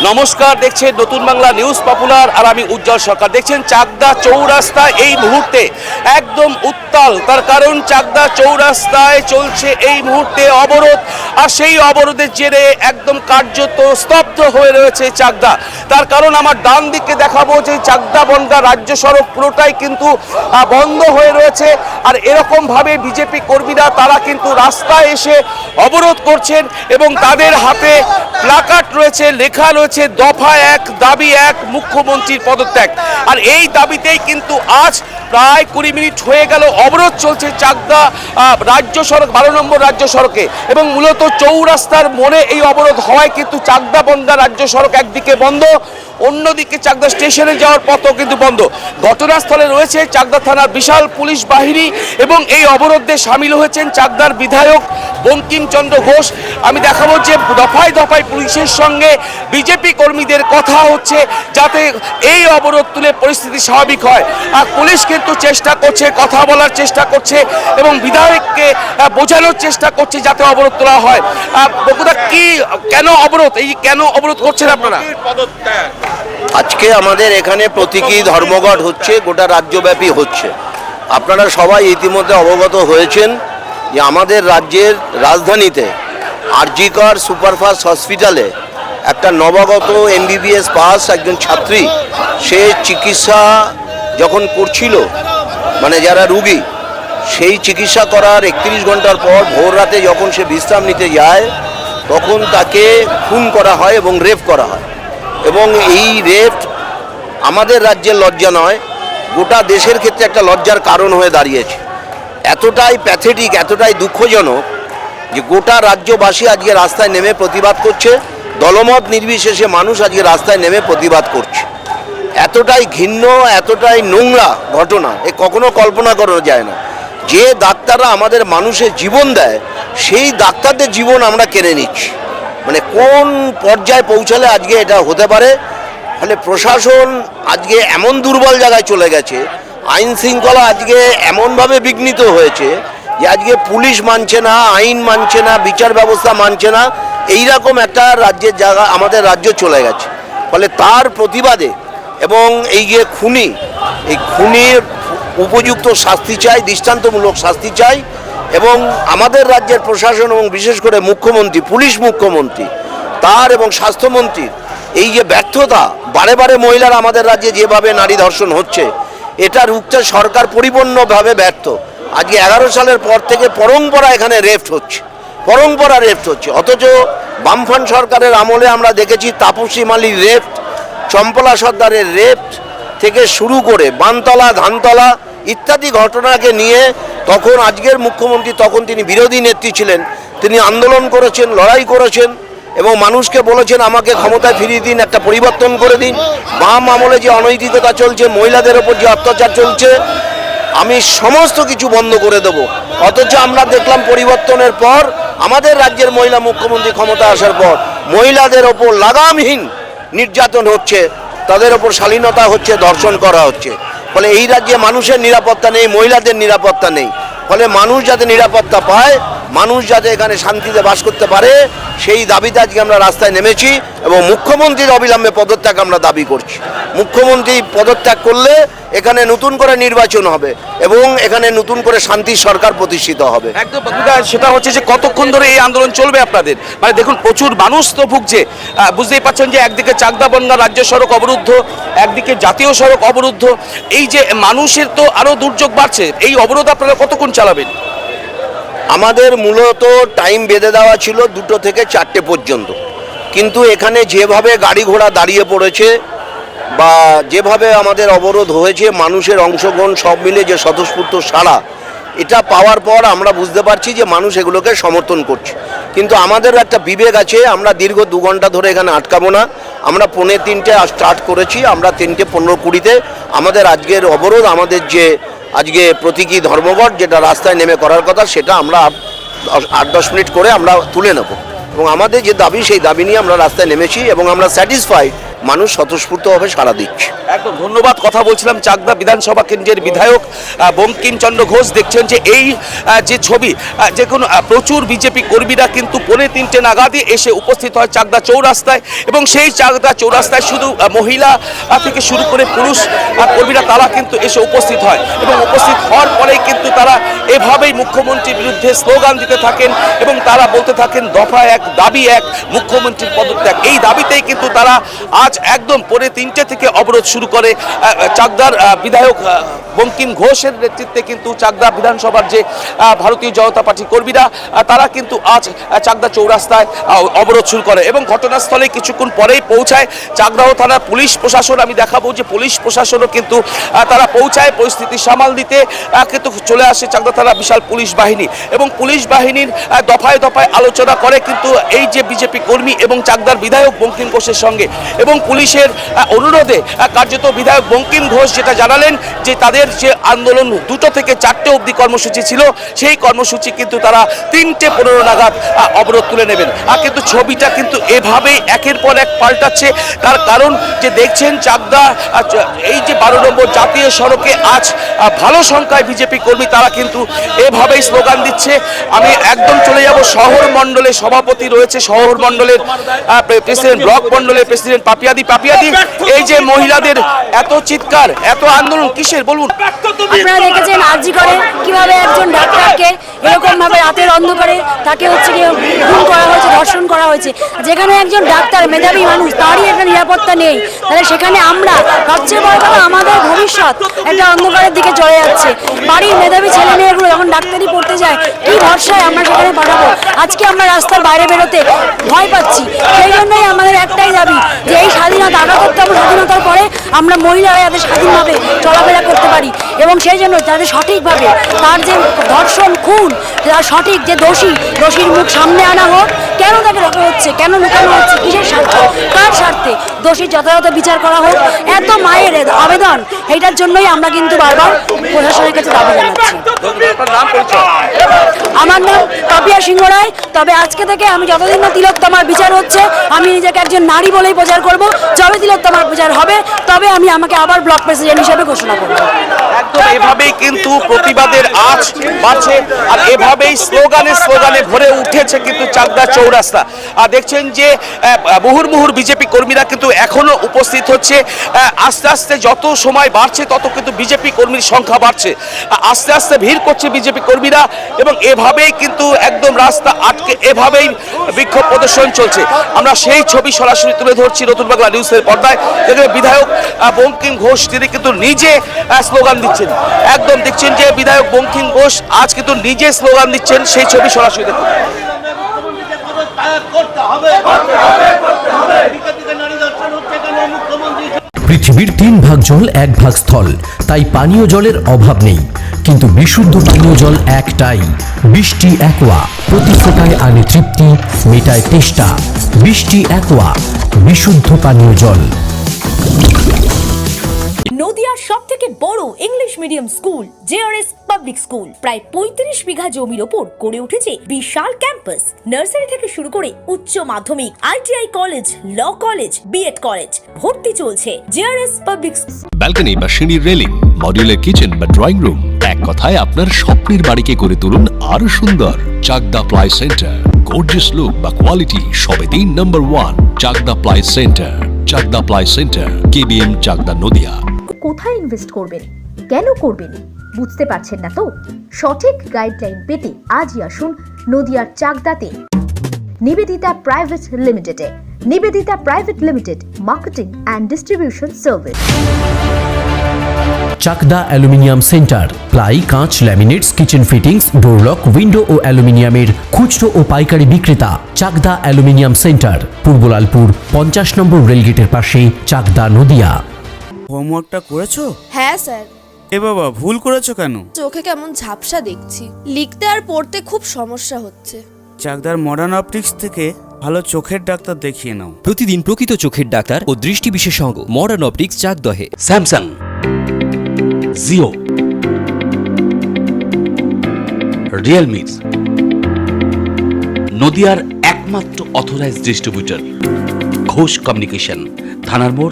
নমস্কার, দেখছেন নতুন বাংলা নিউজ পপুলার আর আমি উজ্জ্বল সরকার। দেখছেন চাকদা চৌরাস্তা এই মুহূর্তে একদম উত্তাল। তার কারণ চাকদা চৌরাস্তায় চলছে এই মুহূর্তে অবরোধ, আর সেই অবরোধের জেরে একদম কার্যত স্তব্ধ হয়ে রয়েছে চাকদা। তার কারণ আমার ডান দিকে দেখাবো যে চাকদা বনগাঁ রাজ্য সড়ক পুরোটাই কিন্তু বন্ধ হয়ে রয়েছে। আর এরকমভাবে বিজেপি কর্মীরা তারা কিন্তু রাস্তায় এসে অবরোধ করছেন এবং তাদের হাতে প্লাকার্ড রয়েছে, লেখা রয়েছে দফা এক, দাবি এক, মুখ্যমন্ত্রীর পদত্যাগ। আর এই দাবিতেই কিন্তু আজ প্রায় 20 মিনিট হয়ে গেল অবরোধ চলছে চাকদা রাজ্য সড়ক 12 নম্বর রাজ্য সড়কে, এবং মূলত চৌরাস্তার মোড়ে এই অবরোধ হওয়ায় কিন্তু চাকদা বনগাঁ রাজ্য সড়ক একদিকে বন্ধ, অন্যদিকে চাকদা স্টেশনে যাওয়ার পথও কিন্তু বন্ধ। ঘটনাস্থলে রয়েছে চাকদা থানার বিশাল পুলিশ বাহিনী এবং এই অবরোধে সামিল হয়েছেন চাকদার বিধায়ক বঙ্কিমচন্দ্র ঘোষ। আমি দেখাবো যে দফায় দফায় পুলিশের সঙ্গে বিজেপি কর্মীদের কথা হচ্ছে যাতে এই অবরোধ তুলে পরিস্থিতি স্বাভাবিক হয়। আর পুলিশ কিন্তু চেষ্টা করছে, কথা বলার চেষ্টা করছে এবং বিধায়ককে বোঝানোর চেষ্টা করছে যাতে অবরোধ তোলা হয়। বকুদা, কি কেন অবরোধ, এই কেন অবরোধ করছেন আপনারা? আজকে আমাদের এখানে প্রতীকী ধর্মঘট হচ্ছে, গোটা রাজ্যব্যাপী হচ্ছে। আপনারা সবাই ইতিমধ্যে অবগত হয়েছেন যে আমাদের রাজ্যের রাজধানীতে আরজি কর সুপারফাস্ট হসপিটালে একটা নবাগত MBBS পাস একজন ছাত্রী, সে চিকিৎসা যখন করছিল, মানে যারা রুগী, সেই চিকিৎসা করার 31 ঘন্টার পর ভোর রাতে যখন সে বিশ্রাম নিতে যায় তখন তাকে খুন করা হয় এবং রেপ করা হয়। এবং এই রেপ আমাদের রাজ্যের লজ্জা নয়, গোটা দেশের ক্ষেত্রে একটা লজ্জার কারণ হয়ে দাঁড়িয়েছে। এতটাই প্যাথেটিক, এতটাই দুঃখজনক যে গোটা রাজ্যবাসী আজকে রাস্তায় নেমে প্রতিবাদ করছে, দলমত নির্বিশেষে মানুষ আজকে রাস্তায় নেমে প্রতিবাদ করছে। এতটাই ঘৃণ্য, এতটাই নোংরা ঘটনা এ কখনো কল্পনা করা যায় না। যে ডাক্তাররা আমাদের মানুষের জীবন দেয়, সেই ডাক্তারদের জীবন আমরা কেড়ে নিচ্ছি। মানে কোন পর্যায়ে পৌঁছালে আজকে এটা হতে পারে? ফলে প্রশাসন আজকে এমন দুর্বল জায়গায় চলে গেছে, আইন শৃঙ্খলা আজকে এমনভাবে বিঘ্নিত হয়েছে যে আজকে পুলিশ মানছে না, আইন মানছে না, বিচার ব্যবস্থা মানছে না, এইরকম একটা রাজ্যের জায়গা আমাদের রাজ্য চলে গেছে। ফলে তার প্রতিবাদে এবং এই যে খুনি, এই খুনির উপযুক্ত শাস্তি চাই, দৃষ্টান্তমূলক শাস্তি চাই। এবং আমাদের রাজ্যের প্রশাসন এবং বিশেষ করে মুখ্যমন্ত্রী, পুলিশ মুখ্যমন্ত্রী তার এবং স্বাস্থ্যমন্ত্রীর এই যে ব্যর্থতা, বারে বারে মহিলারা আমাদের রাজ্যে যেভাবে নারী ধর্ষণ হচ্ছে, এটা রুখতে সরকার পরিপূর্ণভাবে ব্যর্থ। আজকে 11 সালের পর থেকে পরম্পরা এখানে রেপ্ট হচ্ছে, পরম্পরা রেপ্ট হচ্ছে। অথচ বামফ্রন্ট সরকারের আমলে আমরা দেখেছি তাপসী মালির রেপ্ট, চম্পলা সর্দারের রেপ্ট থেকে শুরু করে বানতলা, ধানতলা ইত্যাদি ঘটনাকে নিয়ে তখন আজকের মুখ্যমন্ত্রী, তখন তিনি বিরোধী নেত্রী ছিলেন, তিনি আন্দোলন করেছেন, লড়াই করেছেন এবং মানুষকে বলেছেন আমাকে ক্ষমতায় ফিরিয়ে দিন, একটা পরিবর্তন করে দিন। বাম আমলে যে অনৈতিকতা চলছে, মহিলাদের ওপর যে অত্যাচার চলছে, আমি সমস্ত কিছু বন্ধ করে দেব। অথচ আমরা দেখলাম পরিবর্তনের পর আমাদের রাজ্যের মহিলা মুখ্যমন্ত্রী ক্ষমতা আসার পর মহিলাদের ওপর লাগামহীন নির্যাতন হচ্ছে, তাদের ওপর শালীনতা হচ্ছে, ধর্ষণ করা হচ্ছে। ফলে এই রাজ্যে মানুষের নিরাপত্তা নেই, মহিলাদের নিরাপত্তা নেই। ফলে মানুষ যাতে নিরাপত্তা পায়, মানুষ যাতে এখানে শান্তিতে বাস করতে পারে, সেই দাবিতে আজকে আমরা রাস্তায় নেমেছি এবং মুখ্যমন্ত্রীর অবিলম্বে পদত্যাগ আমরা দাবি করছি। মুখ্যমন্ত্রী পদত্যাগ করলে এখানে নতুন করে নির্বাচন হবে এবং এখানে নতুন করে শান্তির সরকার প্রতিষ্ঠিত হবে। একদম, সেটা হচ্ছে যে কতক্ষণ ধরে এই আন্দোলন চলবে আপনাদের? মানে দেখুন, প্রচুর মানুষ তো ভুগছে, বুঝতেই পারছেন যে একদিকে চাকদা বনগাঁ রাজ্য সড়ক অবরুদ্ধ, একদিকে জাতীয় সড়ক অবরুদ্ধ। এই যে মানুষের তো আরও দুর্যোগ বাড়ছে, এই অবরোধ আপনারা কতক্ষণ চালাবেন? আমাদের মূলত টাইম বেঁধে দেওয়া ছিল 2টো থেকে 4টে পর্যন্ত, কিন্তু এখানে যেভাবে গাড়ি ঘোড়া দাঁড়িয়ে পড়েছে বা যেভাবে আমাদের অবরোধ হয়েছে, মানুষের অংশগ্রহণ সব মিলে যে স্বতঃস্ফূর্ত সাড়া, এটা পাওয়ার পর আমরা বুঝতে পারছি যে মানুষ এগুলোকে সমর্থন করছে। কিন্তু আমাদের একটা বিবেক আছে, আমরা দীর্ঘ 2 ঘন্টা ধরে এখানে আটকাবো না। আমরা 2:45 স্টার্ট করেছি, আমরা 3:15-20-তে আমাদের আজকের অবরোধ, আমাদের যে আজকে প্রতীকী ধর্মঘট যেটা রাস্তায় নেমে করার কথা, সেটা আমরা 8-10 মিনিট করে আমরা তুলে নেব। এবং আমাদের যে দাবি, সেই দাবি নিয়ে আমরা রাস্তায় নেমেছি এবং আমরা স্যাটিসফাইড মানুষ স্বতঃস্ফূর্তভাবে সাড়া দিচ্ছে। একদম ধন্যবাদ। কথা বলছিলাম চাকদা বিধানসভা কেন্দ্রের বিধায়ক বঙ্কিমচন্দ্র ঘোষ। দেখছেন যে এই যে ছবি, যে কোনো প্রচুর বিজেপি কর্মীরা কিন্তু 2:45 নাগাদই এসে উপস্থিত হয় চাকদা চৌরাস্তায়, এবং সেই চাকদা চৌরাস্তায় শুধু মহিলা থেকে শুরু করে পুরুষ কর্মীরা তারা কিন্তু এসে উপস্থিত হয়, এবং উপস্থিত হওয়ার পরেই কিন্তু তারা এভাবেই মুখ্যমন্ত্রীর বিরুদ্ধে স্লোগান দিতে থাকেন এবং তারা বলতে থাকেন দফা এক, দাবি এক, মুখ্যমন্ত্রীর পদত্যাগ। এই দাবিতেই কিন্তু তারা আজ একদম 3:45 থেকে অবরোধ শুরু করে। চাকদার বিধায়ক বঙ্কিম ঘোষের নেতৃত্বে কিন্তু চাকদা বিধানসভার যে ভারতীয় জনতা পার্টির কর্মীরা তারা কিন্তু আজ চাকদা চৌরাস্তায় অবরোধ শুরু করে, এবং ঘটনাস্থলে কিছুক্ষণ পরেই পৌঁছায় চাকদাহ থানার পুলিশ প্রশাসন। আমি দেখাবো যে পুলিশ প্রশাসনও কিন্তু তারা পৌঁছায় পরিস্থিতি সামাল দিতে, কিন্তু চলে আসে চাকদা থানা বিশাল পুলিশ বাহিনী, এবং পুলিশ বাহিনীর দফায় দফায় আলোচনা করে কিন্তু এই যে বিজেপি কর্মী এবং চাকদার বিধায়ক বঙ্কিম ঘোষের সঙ্গে, এবং পুলিশের অনুরোধে কার্যত বিধায়ক বঙ্কিম ঘোষ যেটা জানালেন যে তাদের যে আন্দোলন 2টো থেকে 4টে অবধি কর্মসূচি ছিল, সেই কর্মসূচি কিন্তু তারা 3:15 নাগাদ অবরোধ তুলে নেবেন। কিন্তু ছবিটা কিন্তু এভাবেই একের পর এক পাল্টাচ্ছে, তার কারণ যে দেখছেন চাকদা এই যে 12 নম্বর জাতীয় সড়কে আজ ভালো সংখ্যায় বিজেপি কর্মী তারা কিন্তু এভাবেই স্লোগান দিচ্ছে। আমি একদম চলে যাব শহর মণ্ডলের সভাপতি রয়েছে, শহর মণ্ডলের প্রেসিডেন্ট, ব্লক মণ্ডলের প্রেসিডেন্ট পাপিয়াদি। এই যে মহিলাদের এত চিৎকার, এত আন্দোলন কিসের বলুন? আপনারা দেখেছেন আরজি করে কিভাবে একজন ডাক্তারকে এরকম ভাবে রাতের অন্ধকারে তাকে হচ্ছে কি খুন করা হয়েছে, ধর্ষণ করা হয়েছে। যেখানে একজন ডাক্তার মেধাবী মানুষ, তারই একটা নিরাপত্তা নেই, তাহলে সেখানে আমরা সবচেয়ে বড় কথা আমাদের ভবিষ্যৎ একটা অন্ধকারের দিকে চলে যাচ্ছে। বাড়ির মেধাবী ছেলে মেয়েগুলো যখন ডাক্তারি পড়তে যায় কি ভরসায় আমরা সেখানে পাঠাবো? আজকে আমরা রাস্তার বাইরে বেরোতে ভয় পাচ্ছি। সেই জন্যই আমাদের একটাই দাবি যে এই স্বাধীনতা, ৭৮তম স্বাধীনতার পরে আমরা মহিলারা যাতে স্বাধীনভাবে চলাফেরা করতে পারি, এবং সেই জন্য যাতে সঠিকভাবে তার যে ধর্ষণ, খুন, যার সঠিক যে দোষীর মুখ সামনে আনা হোক। কেন তাকে রাখা হচ্ছে, কেন লুকানো হচ্ছে, কিসের স্বার্থে, কার স্বার্থে? দোষীর যথাযথ বিচার করা হোক, এত মায়ের আবেদন। এইটার জন্যই আমরা কিন্তু বারবার প্রশাসনের কাছে দাবি জানাচ্ছি। আমার নাম পাপিয়া সিংহ রায়। তবে আজকে থেকে আমি যতদিন না তিলোত্তমার বিচার হচ্ছে, আমি নিজেকে একজন নারী বলেই প্রচার করব। যবে তিলোত্তমার বিচার হবে তবে আমি আমাকে আবার ব্লক প্রেসিডেন্ট হিসেবে ঘোষণা করব। একদম এভাবেই কিন্তু প্রতিবাদের আঁচ বাড়ছে, আর এভাবেই স্লোগানে ভরে উঠেছে কিন্তু চাকদা চৌরাস্তা। আর দেখছেন যে মুহুর্মুহুর বিজেপি কর্মীরা কিন্তু এখনো উপস্থিত হচ্ছে। আস্তে আস্তে যত সময় বাড়ছে তত কিন্তু বিজেপি কর্মীর সংখ্যা বাড়ছে, আস্তে আস্তে ভিড় করছে বিজেপি কর্মীরা, এবং এভাবেই কিন্তু একদম রাস্তা আটকে এভাবেই বিক্ষোভ প্রদর্শন চলছে। আমরা সেই ছবি সরাসরি তুলে ধরছি নতুন বাংলা নিউজের পর্দায়। যেখানে বিধায়ক বঙ্কিম ঘোষ তিনি কিন্তু নিজে স্লোগান দিচ্ছেন। একদম দেখছেন যে বিধায়ক বঙ্কিম ঘোষ আজ কিন্তু নিজে স্লোগান দিচ্ছেন, সেই ছবি সরাসরি দেখুন। পৃথিবীর 3 ভাগ জল 1 ভাগ স্থল, তাই পানীয় জলের অভাব নেই, কিন্তু বিশুদ্ধ পানীয় জল একটাই, বৃষ্টি অ্যাকোয়া। প্রতি ফোঁটায় আনে তৃপ্তি, মেটায় তেষ্টা। বৃষ্টি অ্যাকোয়া, বিশুদ্ধ পানীয় জল। নদিয়ার সবথেকে বড় English medium school JRS public school প্রায় 35 বিঘা জমির ওপর গড়ে উঠেছে বিশাল ক্যাম্পাস। নার্সারি থেকে শুরু করে উচ্চ মাধ্যমিক, ITI college, law college, BEd college, ভর্তি চলছে জেআরএস পাবলিক। ব্যালকনি বা সিঁড়ির রেলিং, মডিউলার কিচেন বা ড্রয়িং রুম, এক কথায় আপনার স্বপ্নের বাড়িকে করে তুলুন আরো সুন্দর। Chakdah ply centre, gorgeous look বা কোয়ালিটি সবেতেই number 1। Chakdah ply centre, Chakdah ply centre, KBM Chakdah Nadia. কোথায় ইনভেস্ট করবেন, কেন করবেন বুঝতে পারছেন না তো? সঠিক গাইডলাইন পেতে আজই আসুন নদিয়ার চাকদাতে নিবেদিতা প্রাইভেট লিমিটেডে। Nivedita private limited, marketing and distribution service. Chakdah aluminium centre, ply, কাঁচ, laminates, kitchen fittings, door lock, window ও অ্যালুমিনিয়ামের খুচরো ও পাইকারি বিক্রেতা। চাকদা অ্যালুমিনিয়াম সেন্টার, পূর্ব লালপুর 50 নম্বর রেলগেটের পাশে, চাকদা নদিয়া। হোমওয়ার্কটা করেছো? হ্যাঁ স্যার। এ বাবা, ভুল করেছো কেন? চোখে কেমন ঝাপসা দেখছি, লিখতে আর পড়তে খুব সমস্যা হচ্ছে। চাকদার মডার্ন অপটিক্স থেকে ভালো চোখের ডাক্তার দেখিয়ে নাও। প্রতিদিন প্রকৃত চোখের ডাক্তার ও দৃষ্টি বিশেষজ্ঞ মডার্ন অপটিক্স চাকদহে। স্যামসাং, জিও, রিয়েলমি, নদিয়ার একমাত্র অথরাইজড ডিস্ট্রিবিউটর ঘোষ কমিউনিকেশন। থানার মোড়